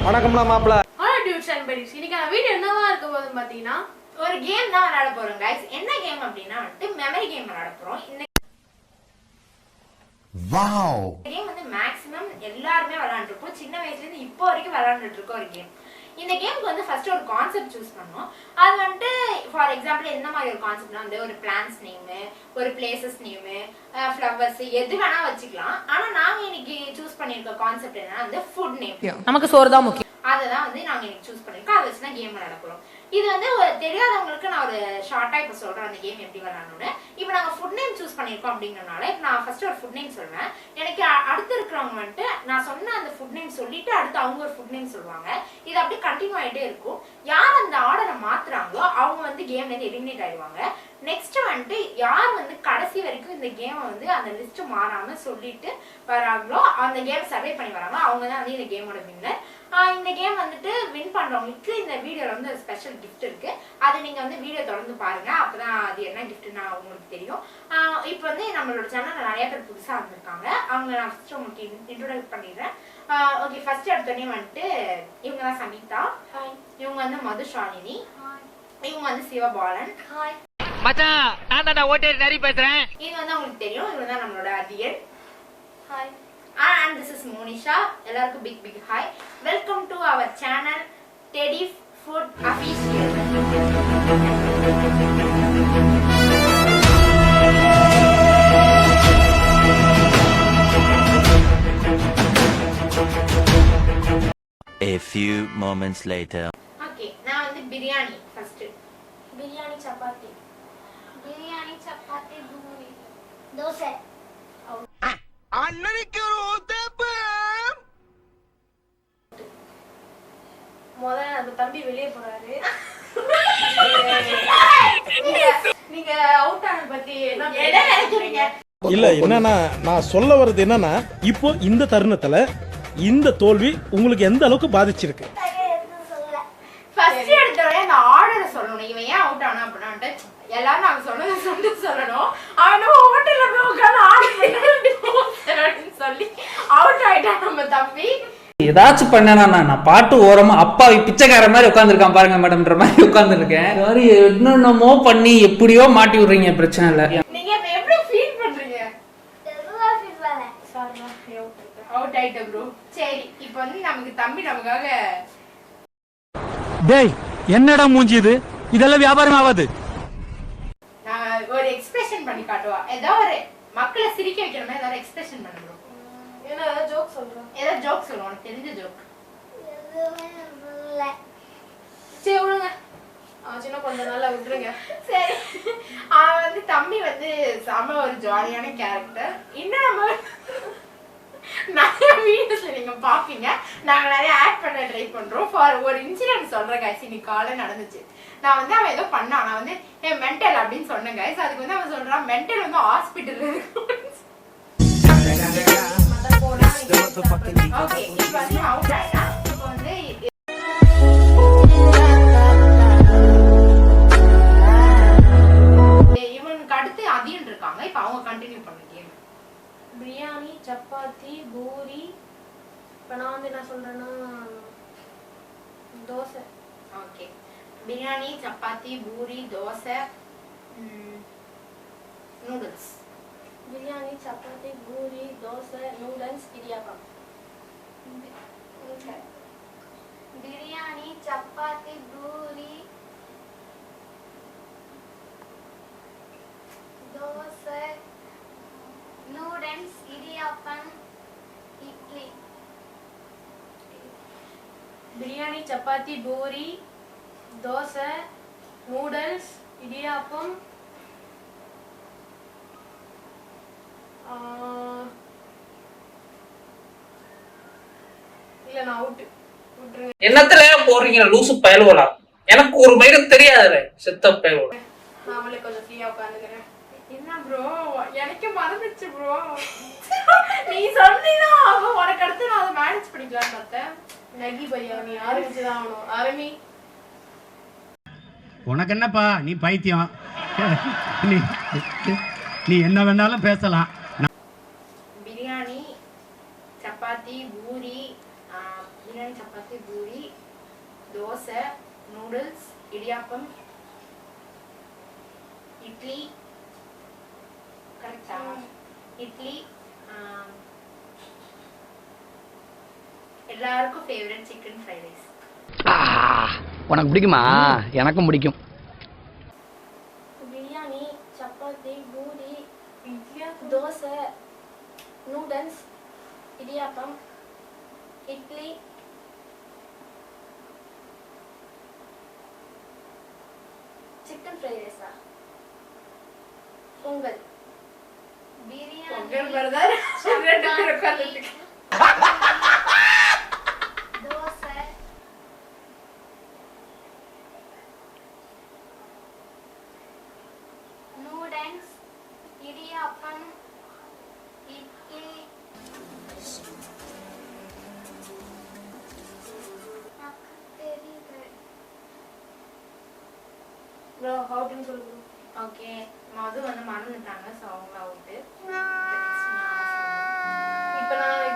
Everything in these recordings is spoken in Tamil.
வணக்கம்லாம் மாப்ள. Hello dudes and bytes. இன்னைக்கான வீடியோ என்னவா இருக்க போகுதுன்னு பாத்தீங்கன்னா ஒரு கேம் தான் விளையாட போறோம் गाइस. என்ன கேம் அப்படினா மெமரி கேம் விளையாட போறோம். இந்த வாவ் கேம் வந்து மேக்ஸिमम எல்லாரும் விளையாடிட்டு இருக்கோம். சின்ன வயசுல இருந்து இப்போ வரைக்கும் விளையாடிட்டு இருக்க ஒரு கேம். இந்த கேமுக்கு வந்து ஃபர்ஸ்ட் ஒரு கான்செப்ட் சூஸ் பண்ணனும். அது வந்து ஃபார் எக்ஸாம்பிள் என்ன மாதிரி ஒரு கான்செப்ட்னா வந்து ஒரு பிளான்ட்ஸ் நேம், ஒரு பிளேसेस நேம், ஃப்ளவர்ஸ் எது வேணா வச்சுக்கலாம். ஆனா நாங்க இன்னைக்கு சூஸ் பண்ணிருக்க கான்செப்ட் என்னன்னா வந்து ஃபுட் நேம். நமக்கு சோறு தான் முக்கியம். அததான் வந்து நாங்க இன்னைக்கு சூஸ் பண்ணிருக்கோம். அதை வச்சு தான் கேம் விளையாட போறோம். இது வந்து தெரியாதவங்களுக்கு நான் ஒரு ஷார்ட்டா இப்ப சொல்றேன் அந்த கேம் எப்படி விளையாடணும்னு. இப்போ நாங்க ஃபுட் நேம் சூஸ் பண்ணிருக்கோம் அப்படிங்கறனால இப்போ நான் ஃபர்ஸ்ட் ஒரு ஃபுட் நேம் சொல்றேன். எனக்கு அடுத்து இருக்கிறவங்க வந்துட்டு நான் சொன்ன அந்த ஃபுட் நேம் சொல்லிட்டு அடுத்து அவங்க ஒரு ஃபுட் நேம் சொல்லுவாங்க. இது அப்படியே கண்டினியூ ஆயிட்டே இருக்கும். யார் அந்த ஆர்டரை மாத்துறாங்களோ அவங்க வந்து கேம்ல இருந்து எலிமினேட் ஆயிடுவாங்க. நெக்ஸ்ட் வந்துட்டு யார் வந்து கடைசி வரைக்கும் இந்த கேமை வந்து அந்த லிஸ்ட் மாறாம சொல்லிட்டு வராங்களோ அந்த கேம் சர்வே பண்ணி வராங்களோ அவங்க தான் வந்து இந்த கேமோட வின்னர். இந்த கேம் வந்துட்டு வின் பண்றவங்களுக்கு இந்த வீடியோல வந்து ஒரு ஸ்பெஷல் கிஃப்ட் இருக்கு. அதை நீங்க வந்து வீடியோ தொடர்ந்து பாருங்க. அப்பதான் அது என்ன கிஃப்ட்னா உங்களுக்கு தெரியும். இப்போ வந்து நம்மளோட சேனல்ல நிறைய பேர் புதுசா வந்திருக்காங்க. அவங்க நான் ஃபர்ஸ்ட் உங்களுக்கு இன்ட்ரோடியூஸ் பண்ணிடுறேன். ஓகே, ஃபர்ஸ்ட் எடுத்தோடனே வந்துட்டு இவங்க தான் சமிதா. இவங்க வந்து மதுஷாலினி. இவங்க வந்து சிவபாலன். மச்சான் நான் தான் ஓட்டேரி நரி பேசுறேன். இது வந்து உங்களுக்கு தெரியும். இவங்க தான் நம்மளோட Athiyan. Hi. And this is Monisha. எல்லாருக்கும் big hi. Welcome to our channel Teddy Food Official. A few moments later. Okay, நான் வந்து பிரியாணி ஃபர்ஸ்ட். பிரியாணி சப்பாத்தி, பூரி, தோசை. அண்ணனுக்கு ஒரு தேப்பு. முதல்ல நம்ம தம்பி வெளியே போறாரு. நீங்க அவுட் ஆன பத்தி என்ன நினைக்கிறீங்க? இல்ல என்னன்னா நான் சொல்ல வர்றது என்னன்னா இப்போ இந்த தருணத்துல இந்த தோல்வி உங்களுக்கு எந்த அளவுக்கு பாதிச்சிருக்கு? ஃபர்ஸ்ட் எடுத்தோடனே அந்த ஆர்டரை சொல்லணும். இவன் ஏன் அவுட் ஆனா அப்படின்னா எல்லாரும் நாங்க சொன்னது சொல்லணும். அவனும் ஹோட்டல்ல போய் உட்கார்ந்து ஆர்டர் பண்ணி சொல்லி அவுட் ஆயிட்டான் நம்ம தம்பி. ஏதாச்சும் பண்ணேனா நான் பாட்டு ஓரமா அப்பா பிச்சைக்கார மாதிரி உட்காந்துருக்கான் பாருங்க மேடம்ன்ற மாதிரி உட்காந்துருக்கேன். என்னென்னமோ பண்ணி எப்படியோ மாட்டி விடுறீங்க. பிரச்சனை இல்ல. நீங்க எப்படி ஃபீல் பண்றீங்க? அவுட் ஆயிட்ட ப்ரோ. சரி, இப்போ வந்து நமக்கு தம்பி நமக்காக டேய் என்னடா மூஞ்சி இது? இதெல்லாம் வியாபாரம் ஆகாது. நான் ஒரு எக்ஸ்பிரஷன் பண்ணி காட்டுவா. ஏதோ ஒரு மக்களை சிரிக்க வைக்கிற மாதிரி ஏதாவது எக்ஸ்பிரஷன் பண்ணு ப்ரோ. என்ன ஜோக் சொல்றோம்? ஏதோ ஜோக் சொல்லுவோம். உனக்கு தெரிஞ்ச ஜோக். சரி விடுங்க. சின்ன கொஞ்சம் நல்லா விட்டுருங்க. சரி, அவன் வந்து தம்பி வந்து செம ஒரு ஜாலியான கேரக்டர். இன்னும் நம்ம நிறைய வீடியோஸ்ல நீங்க பாப்பீங்க. நாங்க நிறைய ஆட் பண்ண ட்ரை பண்றோம். ஃபார் ஒரு இன்சிடென்ட் சொல்றேன் கைஸ். இன்னைக்கு காலையில நடந்துச்சு. நான் வந்து அவன் ஏதோ பண்ணான். நான் வந்து மென்டல் அப்படின்னு சொன்னேன் கைஸ். அதுக்கு வந்து அவன் சொல்றான் மென்டல் வந்து ஹாஸ்பிட்டல் இருக்கு. ஓகே, இப்போ வந்து அவுட் ஆயிட்டா. இப்போ வந்து இவனுக்கு அடுத்து அதியன் இருக்காங்க. இப்போ அவங்க கண்டினியூ பண்ணுங்க. பிரியாணி, சப்பாத்தி, பூரி. இப்போ நான் வந்து என்ன சொல்றேன்னா dosa. Okay, biryani, chapati, puri, dosa, noodles. Biryani, chapati, puri, dosa, noodles, idiyappam. Biryani, chapati, puri, dosa, noodles, idiyappam, idli. Biryani, chapati, puri, dosa, noodles, idiyappam, இல்ல நான் அவுட். என்னத்துல போறீங்க லூசு பயலுவலா? எனக்கு ஒரு மயிரும் தெரியாதுல செத்த பயலுவலா. நாமளே கொஞ்சம் ஃப்ரீயா உட்காந்துக்கிறேன். என்ன ப்ரோ, எனக்கு மறந்துச்சு ப்ரோ. நீ சொன்னீனா அவ உனக்கு அடுத்து நான் அதை மேனேஜ் பண்ணிக்கலாம் பார்த்தேன். நகி பையா நீ ஆரம்பிச்சுதான் ஆகணும். ஆரம்பி. உனக்கு என்னப்பா, நீ பைத்தியம். நீ என்ன வேணாலும் பேசலாம். பிரியாணி, சப்பாத்தி, பூரி, பிரியாணி, சப்பாத்தி, பூரி, தோசை, நூடுல்ஸ், இடியாப்பம், இட்லி. கரெக்டா? இட்லி. எல்லாருக்கும் ஃபேவரட் சிக்கன் ஃப்ரைட் ரைஸ். உனக்கு பிடிக்குமா? எனக்கும் பிடிக்கும். Biryani, chapati, puri, dosa, noodles, idiyappam, idli, chicken fried ரைஸா, பொங்கல், பொங்கல் பிரதர் ரெண்டு பேரும் உட்கார்ந்துட்டு தோசை, நூடுல்ஸ், இடியாப்பம், இட்லி. தெரியுது. ப்ரோ ஹவுட்னு சொல்லுங்க. ஓகே, மது வந்து மறந்துட்டாங்க. ஸோ அவங்க அவுட்டு. இப்போ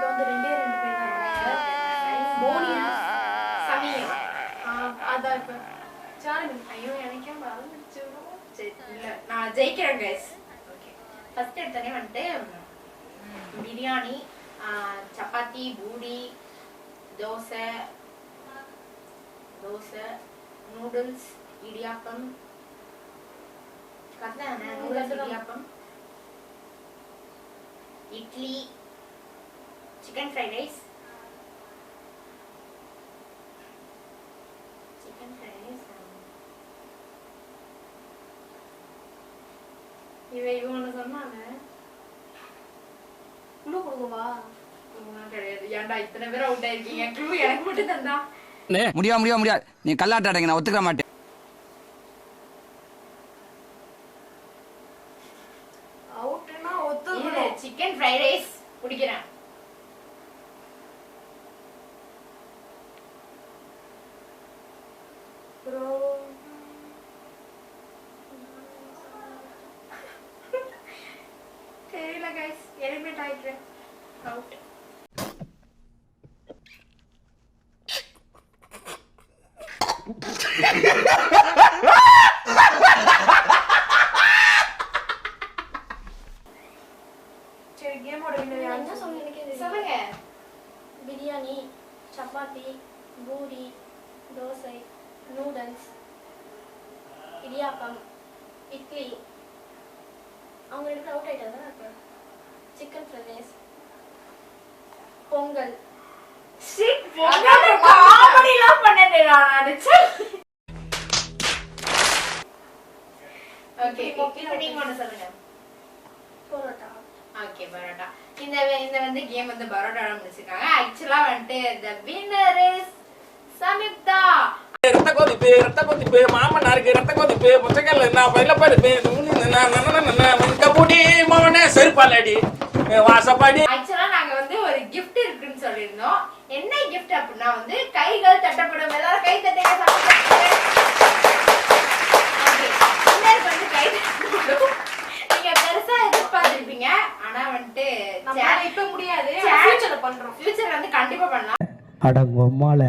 வந்து ரெண்டே பேர் தான் இருக்காங்க. மோனியா, சமீர். அதான் இப்போ சாருங்க. ஐயோ எனக்கே மறந்துச்சு. சரி, இல்ல நான் ஜெயிக்கிறேன் கைஸ். ஓகே, ஃபர்ஸ்ட் எடுத்தனே வந்துட்டு பிரியாணி, சப்பாத்தி, பூரி, தோசை, நூடுல்ஸ், இடியாப்பம். கரெக்டான noodles, idiyappam, idli, chicken fried rice, இவங்க சொன்னாங்க. குழு கொடுங்கவா? கிடையாது. ஏன்டா இத்தனை பேர் அவுட் ஆயிருக்கீங்க? க்ளூ எனக்கு மட்டும் தந்தா. முடியாது. நீ கல்லாட்டாடுங்க, நான் ஒத்துக்க மாட்டேன். அவுட்னா ஒத்துக்கணும். சிக்கன் ஃப்ரைட் ரைஸ் குடிக்கிறேன். ப்ரோ தெரியல கைஸ், எலிமினேட் ஆயிட்டேன். அவுட். சரி, கேமோட வின்னர் என்ன சொன்னீங்க எனக்கு தெரியும். சொல்லுங்க. பிரியாணி, சப்பாத்தி, பூரி, தோசை, நூடுல்ஸ், இடியாப்பம், இட்லி. அவங்க ரெண்டு அவுட் ஆயிட்டாங்க. இப்போ chicken fried rice, pongal. Shit, pongal காமெடிலாம் பண்ணதே நான் நினைச்சேன். ஓகே, இப்போ நீங்க ஒன்னு சொல்லுங்க. பரோட்டா. ஓகே, பரோட்டா. இந்த வந்து கேம் வந்து பரோட்டால முடிச்சிருக்காங்க. ஆக்சுவலா வந்து the winner is சமிப்தா. ரத்த கொதிப்பு மாமனாருக்கு ரத்த கொதிப்பு புச்சக்கல்ல நான் பயில பருப்பு கபூடி மவனே செருப்பாலடி வாசப்படி. ஆக்சுவலா நாங்க வந்து ஒரு gift இருக்குன்னு சொல்லியிருந்தோம். என்ன gift அப்படின்னா வந்து கைகள் தட்டப்படும். எல்லாரும் கை தட்டுங்க. ஓகே, வந்து கை தட்டப்படும். நீங்க பெருசா எதிர்பார்த்திருப்பீங்க. ஆனா வந்துட்டு இப்ப முடியாது, ஃபியூச்சர்ல பண்றோம். ஃபியூச்சர் வந்து கண்டிப்பா பண்ணலாம். அட பொம்மால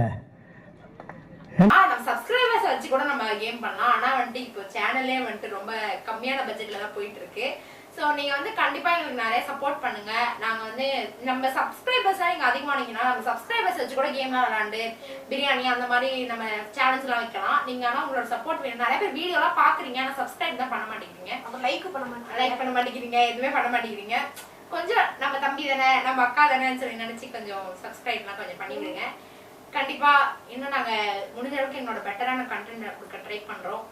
நம்ம சப்ஸ்கிரைபர்ஸ் வச்சு கூட நம்ம கேம் பண்ணலாம். ஆனா வந்துட்டு இப்போ சேனல்லே வந்துட்டு ரொம்ப கம்மியான பட்ஜெட்ல தான் போயிட்டு இருக்கு. ஸோ நீங்க வந்து கண்டிப்பா எங்களுக்கு நிறைய சப்போர்ட் பண்ணுங்க. நாங்க வந்து நம்ம சப்ஸ்கிரைபர்ஸா நீங்க அதிகமானீங்கன்னா நம்ம சப்ஸ்கிரைபர்ஸ் வச்சு கூட கேம்லாம் விளையாண்டு பிரியாணி அந்த மாதிரி நம்ம சேலஞ்ச் எல்லாம் வைக்கலாம். நீங்க ஆனா உங்களோட சப்போர்ட் வேணும். நிறைய பேர் வீடியோ எல்லாம் பாக்குறீங்க, ஆனா சப்ஸ்கிரைப் தான் பண்ண மாட்டேங்கிறீங்க. அப்ப லைக் பண்ண மாட்டேங்கிறீங்க, எதுவுமே பண்ண மாட்டேங்கிறீங்க. கொஞ்சம் நம்ம தம்பி தானே, நம்ம அக்கா தானேன்னு சொல்லி நினைச்சு கொஞ்சம் சப்ஸ்கிரைப்லாம் கொஞ்சம் பண்ணி விடுங்க. கண்டிப்பா இன்னும் நாங்க முடிஞ்ச அளவுக்கு எங்களோட பெட்டரான கண்டென்ட் கொடுக்க ட்ரை பண்றோம்.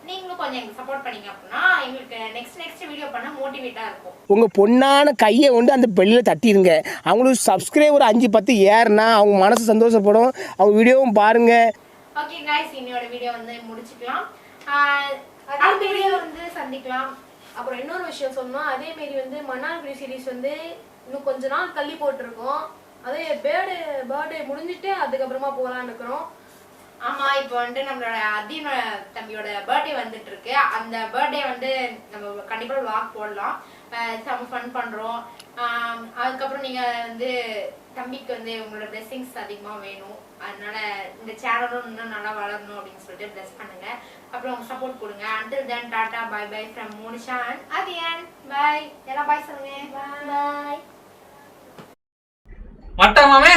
நீங்களும் கொஞ்சம் எங்களுக்கு சப்போர்ட் பண்ணீங்க அப்படின்னா எங்களுக்கு நெக்ஸ்ட் வீடியோ பண்ண மோட்டிவேட்டா இருக்கும். உங்க பொண்ணான கையை கொண்டு அந்த பெல்லில் தட்டிடுங்க. அவங்களுக்கு சப்ஸ்கிரைபர் 5-10 ஏறுனா அவங்க மனசு சந்தோஷப்படும். அவங்க வீடியோவும் பாருங்க. ஓகே गाइस, இன்னையோட வீடியோ வந்து முடிச்சுக்கலாம். அடுத்த வீடியோ வந்து சந்திக்கலாம். அப்புறம் இன்னொரு விஷயம் சொன்னோம். அதே மாதிரி வந்து மன்னார்குடி சீரிஸ் வந்து இன்னும் கொஞ்ச நாள் தள்ளி போட்டிருக்கோம். அதே பர்த்டே முடிஞ்சிட்டு அதுக்கப்புறமா போகலான்னு இருக்கிறோம். ஆமா, இப்போ வந்து நம்மளோட அதீன தம்பியோட பர்த்டே வந்துட்டு இருக்கு. அந்த பர்த்டே வந்து நம்ம கண்டிப்பா vlog போடலாம். செம ஃபன் பண்றோம். அதுக்கப்புறம் நீங்க வந்து தம்பிக்கு வந்து உங்களோட பிளெஸிங்ஸ் அதிகமா வேணும். அதனால இந்த சேனலும் இன்னும் நல்லா வளரணும் அப்படின்னு சொல்லிட்டு பிளஸ் பண்ணுங்க. அப்புறம் உங்க சப்போர்ட் கொடுங்க. until then tata bye bye from Monisha and Athiyan. Bye. எல்லாம் பை சொல்லுங்க. பாய். மட்டா மாமே